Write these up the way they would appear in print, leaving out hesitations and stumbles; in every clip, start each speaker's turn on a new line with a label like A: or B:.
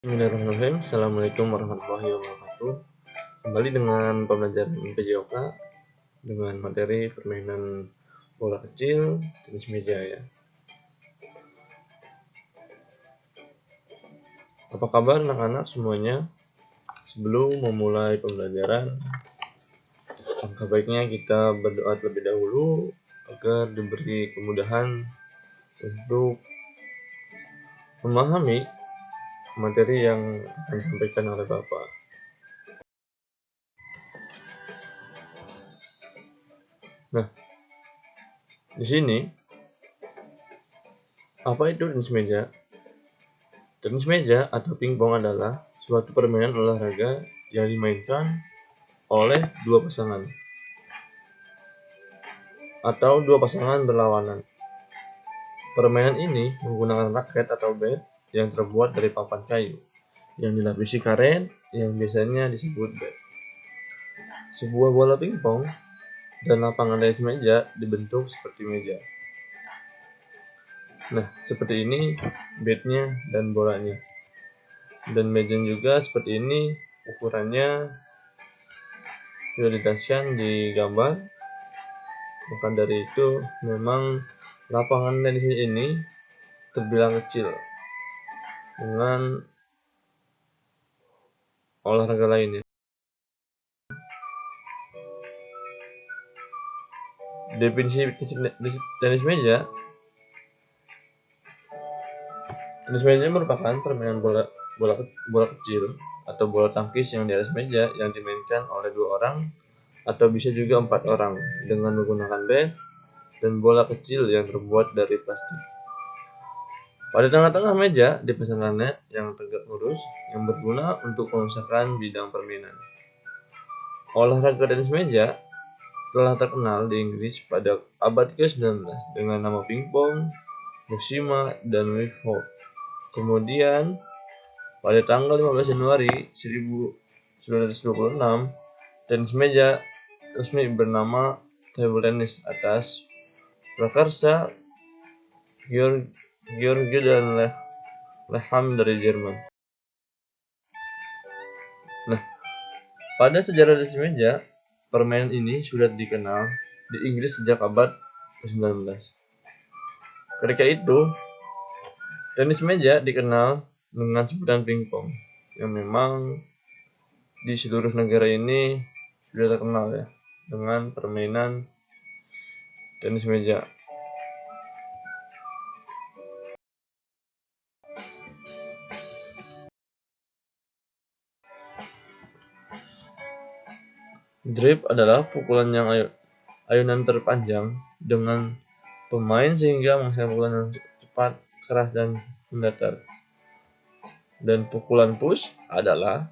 A: Bismillahirrahmanirrahim. Assalamualaikum warahmatullahi wabarakatuh. Kembali dengan pembelajaran PJOK dengan materi permainan bola kecil, tenis meja ya. Apa kabar anak-anak semuanya? Sebelum memulai pembelajaran, langkah baiknya kita berdoa terlebih dahulu agar diberi kemudahan untuk memahami materi yang akan disampaikan oleh Bapak. Nah, di sini apa itu tenis meja? Tenis meja atau pingpong adalah suatu permainan olahraga yang dimainkan oleh dua pasangan atau dua pasangan berlawanan. Permainan ini menggunakan raket atau bat yang terbuat dari papan kayu yang dilapisi karet yang biasanya disebut bat. Sebuah bola pingpong dan lapangan tenis meja dibentuk seperti meja. Nah, seperti ini batnya dan bolanya. Dan mejanya juga seperti ini, ukurannya sudah ditampilkan di gambar. Maka dari itu memang lapangan tenis ini terbilang kecil dengan olahraga lainnya. Definisi tenis meja merupakan permainan bola kecil atau bola tangkis yang di atas meja yang dimainkan oleh dua orang atau bisa juga 4 orang dengan menggunakan bat dan bola kecil yang terbuat dari plastik. Pada tengah-tengah meja dipasangkan net yang tegak lurus yang berguna untuk memisahkan bidang permainan. Olahraga tenis meja telah terkenal di Inggris pada abad ke-19 dengan nama pingpong, Mushima, dan wiffle. Kemudian pada tanggal 15 Januari 1926, tenis meja resmi bernama table tennis atas prakarsa George dan Leham dari Jerman. Nah, pada sejarah tenis meja, permainan ini sudah dikenal di Inggris sejak abad ke-19. Ketika itu, tenis meja dikenal dengan sebutan pingpong, yang memang di seluruh negara ini sudah terkenal ya dengan permainan tenis meja. Drive adalah pukulan yang ayunan terpanjang dengan pemain sehingga menghasilkan pukulan yang cepat, keras, dan mendatar. Dan pukulan push adalah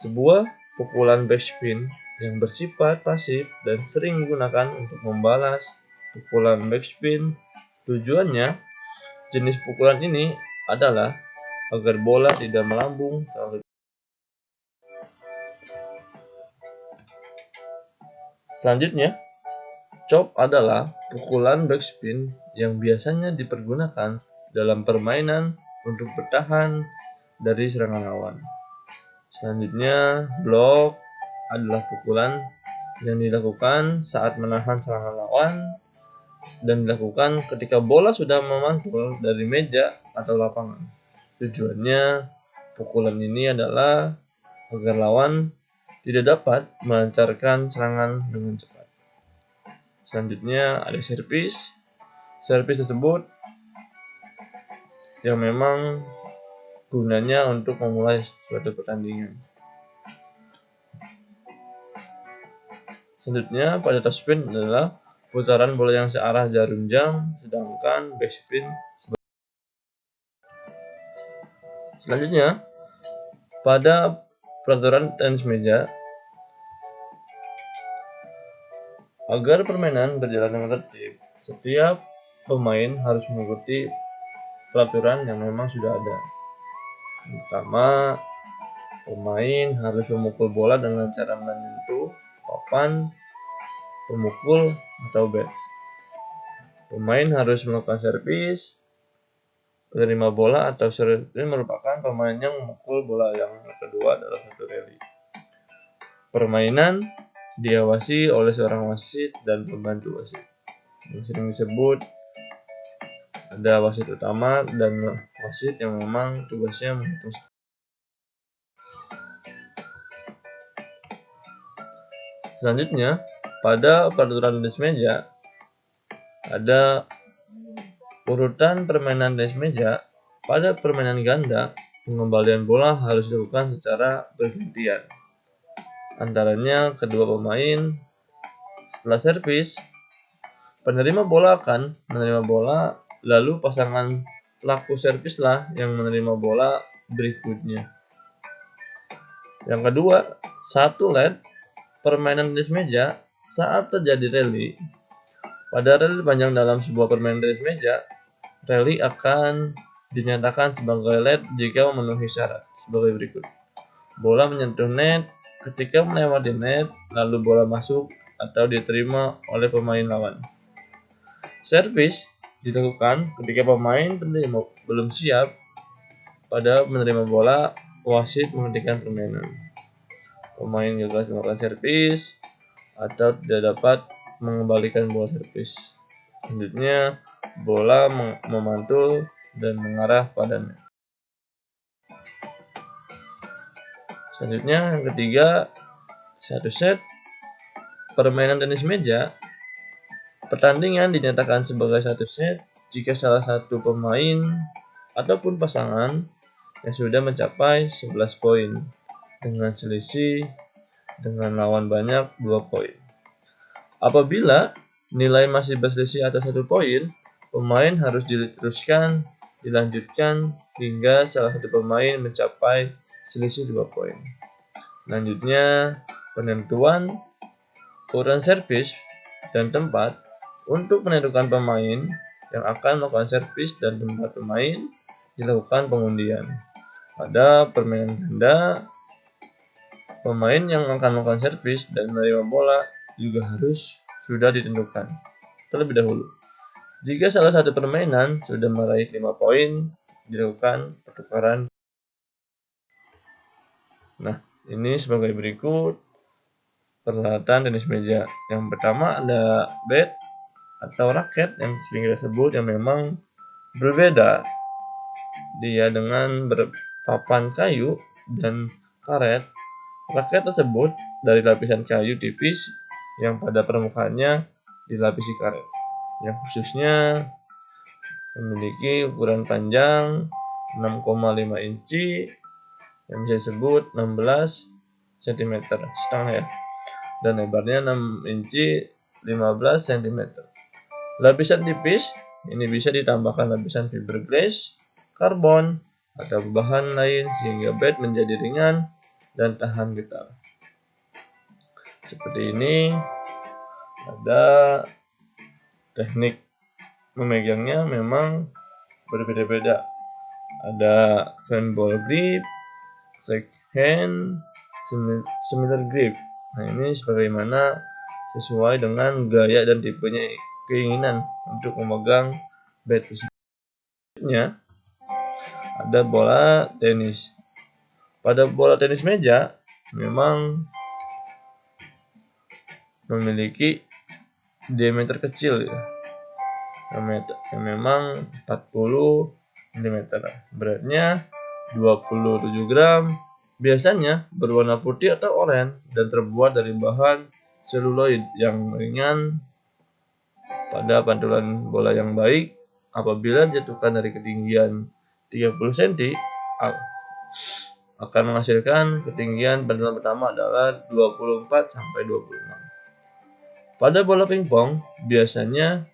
A: sebuah pukulan backspin yang bersifat pasif dan sering digunakan untuk membalas pukulan backspin. Tujuannya, jenis pukulan ini adalah agar bola tidak melambung terlalu. Selanjutnya, chop adalah pukulan backspin yang biasanya dipergunakan dalam permainan untuk bertahan dari serangan lawan. Selanjutnya, block adalah pukulan yang dilakukan saat menahan serangan lawan dan dilakukan ketika bola sudah memantul dari meja atau lapangan. Tujuannya, pukulan ini adalah agar lawan tidak dapat melancarkan serangan dengan cepat. Selanjutnya ada servis. Servis tersebut yang memang gunanya untuk memulai suatu pertandingan. Selanjutnya pada topspin adalah putaran bola yang searah jarum jam, sedangkan backspin selanjutnya pada peraturan tenis meja, agar permainan berjalan dengan tertib, setiap pemain harus mengikuti peraturan yang memang sudah ada. Pertama, pemain harus memukul bola dengan cara menyentuh papan pemukul atau bat. Pemain harus melakukan servis Penerima bola atau servis merupakan pemain yang memukul bola yang kedua dalam satu rally. Permainan diawasi oleh seorang wasit dan pembantu wasit, yang sering disebut ada wasit utama dan wasit yang memang tugasnya menghitung. Selanjutnya, pada peraturan tenis meja ada urutan permainan tenis meja. Pada permainan ganda, pengembalian bola harus dilakukan secara bergantian. Antaranya kedua pemain. Setelah servis, penerima bola akan menerima bola, lalu pasangan pelaku servislah yang menerima bola berikutnya. Yang kedua, satu leg permainan tenis meja saat terjadi rally. Pada rally panjang dalam sebuah permainan tenis meja, rally akan dinyatakan sebagai lead jika memenuhi syarat sebagai berikut. Bola menyentuh net, ketika melewati net, lalu bola masuk atau diterima oleh pemain lawan. Servis dilakukan ketika pemain penerima belum siap. Pada menerima bola, wasit menghentikan permainan. Pemain gagal melakukan servis atau tidak dapat mengembalikan bola servis. Selanjutnya, bola memantul dan mengarah pada net. Selanjutnya, yang ketiga, satu set permainan tenis meja. Pertandingan dinyatakan sebagai satu set jika salah satu pemain ataupun pasangan yang sudah mencapai 11 poin dengan selisih dengan lawan banyak 2 poin. Apabila nilai masih berselisih atas 1 poin, pemain harus dilanjutkan hingga salah satu pemain mencapai selisih 2 poin. Selanjutnya, penentuan urutan servis dan tempat. Untuk menentukan pemain yang akan melakukan servis dan tempat pemain dilakukan pengundian. Pada permainan ganda, pemain yang akan melakukan servis dan menerima bola juga harus sudah ditentukan terlebih dahulu. Jika salah satu permainan sudah meraih 5 poin, dilakukan pertukaran. Nah, ini sebagai berikut peralatan tenis meja. Yang pertama ada bat atau raket yang sering kita sebut, yang memang berbeda dia dengan berpapan kayu dan karet. Raket tersebut dari lapisan kayu tipis yang pada permukaannya dilapisi karet, yang khususnya memiliki ukuran panjang 6,5 inci yang bisa disebut 16 cm setengah ya, dan lebarnya 6 inci 15 cm. Lapisan tipis ini bisa ditambahkan lapisan fiberglass, karbon, atau bahan lain sehingga bat menjadi ringan dan tahan getar. Seperti ini. Ada teknik memegangnya memang berbeda-beda. Ada handball grip, shake hand, similar grip. Nah, ini sebagaimana sesuai dengan gaya dan tipenya keinginan untuk memegang bat tersebut. Ada bola tenis. Pada bola tenis meja memang memiliki diameter kecil ya, yang memang 40 mm, beratnya 27 gram, biasanya berwarna putih atau oranye dan terbuat dari bahan seluloid yang ringan. Pada pantulan bola yang baik, apabila dijatuhkan dari ketinggian 30 cm, akan menghasilkan ketinggian pantulan pertama adalah 24 sampai 26. Pada bola pingpong, biasanya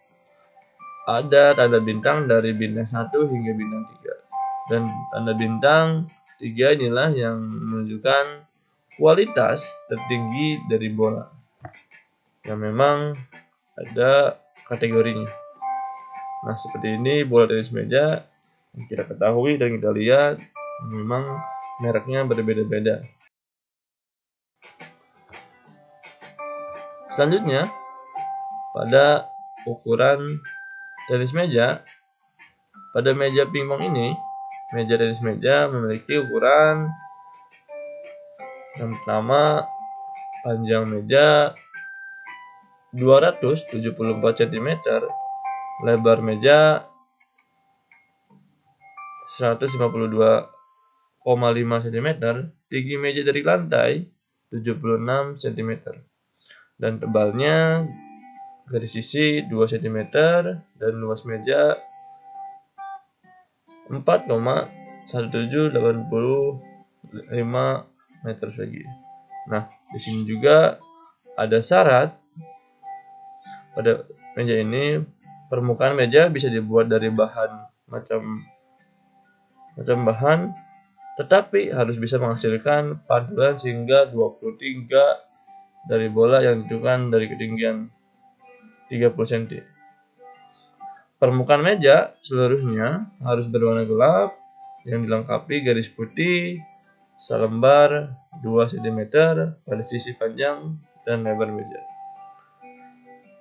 A: ada tanda bintang dari bintang 1 hingga bintang 3. Dan tanda bintang 3 inilah yang menunjukkan kualitas tertinggi dari bola, yang memang ada kategorinya. Nah, seperti ini bola tenis meja yang kita ketahui dan kita lihat memang mereknya berbeda-beda. Selanjutnya, pada ukuran tenis meja, Pada meja pingpong ini, meja tenis meja memiliki ukuran yang pertama, panjang meja 274 cm, lebar meja 152,5 cm, tinggi meja dari lantai 76 cm, dan tebalnya garis sisi 2 cm, dan luas meja 4,1785 meter persegi. Nah, di sini juga ada syarat pada meja ini. Permukaan meja bisa dibuat dari macam bahan, tetapi harus bisa menghasilkan pantulan sehingga 23 dari bola yang ditentukan dari ketinggian 30 cm. Permukaan meja seluruhnya harus berwarna gelap yang dilengkapi garis putih selembar 2 cm pada sisi panjang dan lebar meja.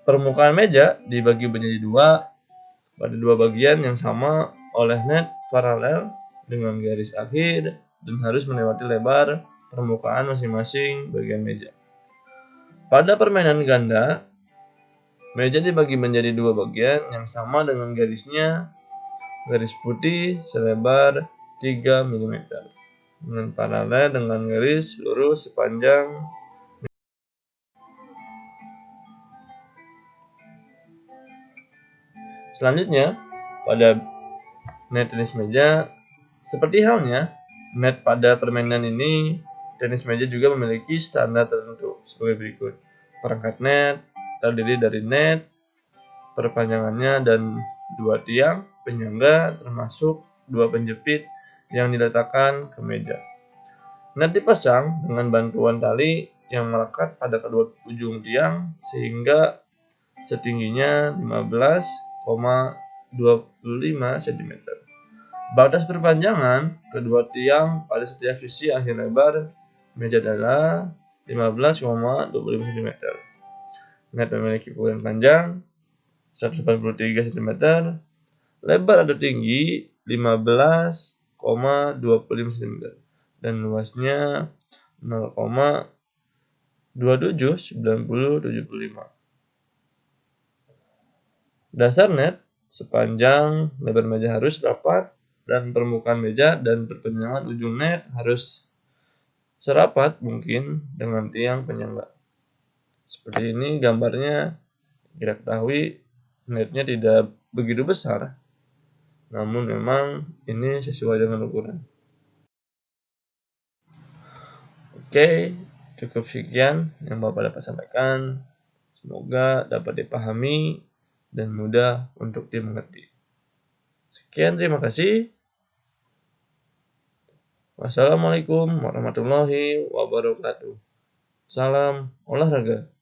A: Permukaan meja dibagi menjadi pada dua bagian yang sama oleh net paralel dengan garis akhir dan harus melewati lebar permukaan masing-masing bagian meja. Pada permainan ganda, meja dibagi menjadi dua bagian yang sama dengan garisnya, garis putih selebar 3 mm dengan paralel dengan garis lurus sepanjang. Selanjutnya, pada net tenis meja, seperti halnya net pada permainan ini, tenis meja juga memiliki standar tertentu sebagai berikut. Perangkat net terdiri dari net, perpanjangannya, dan dua tiang penyangga termasuk dua penjepit yang diletakkan ke meja. Net dipasang dengan bantuan tali yang melekat pada kedua ujung tiang sehingga setingginya 15,25 cm. Batas perpanjangan kedua tiang pada setiap sisi akhir lebar meja adalah 15,25 cm. Net memiliki ukuran panjang 183 cm, lebar atau tinggi 15,25 cm, dan luasnya 0,279075. Dasar net sepanjang lebar meja harus rapat dan permukaan meja dan perpanjangan ujung net harus serapat mungkin dengan tiang penyangga. Seperti ini gambarnya. Kita ketahui netnya tidak begitu besar, namun memang ini sesuai dengan ukuran. Oke, cukup sekian yang Bapak dapat sampaikan. Semoga dapat dipahami dan mudah untuk dimengerti. Sekian, terima kasih. Wassalamualaikum warahmatullahi wabarakatuh. Salam olahraga.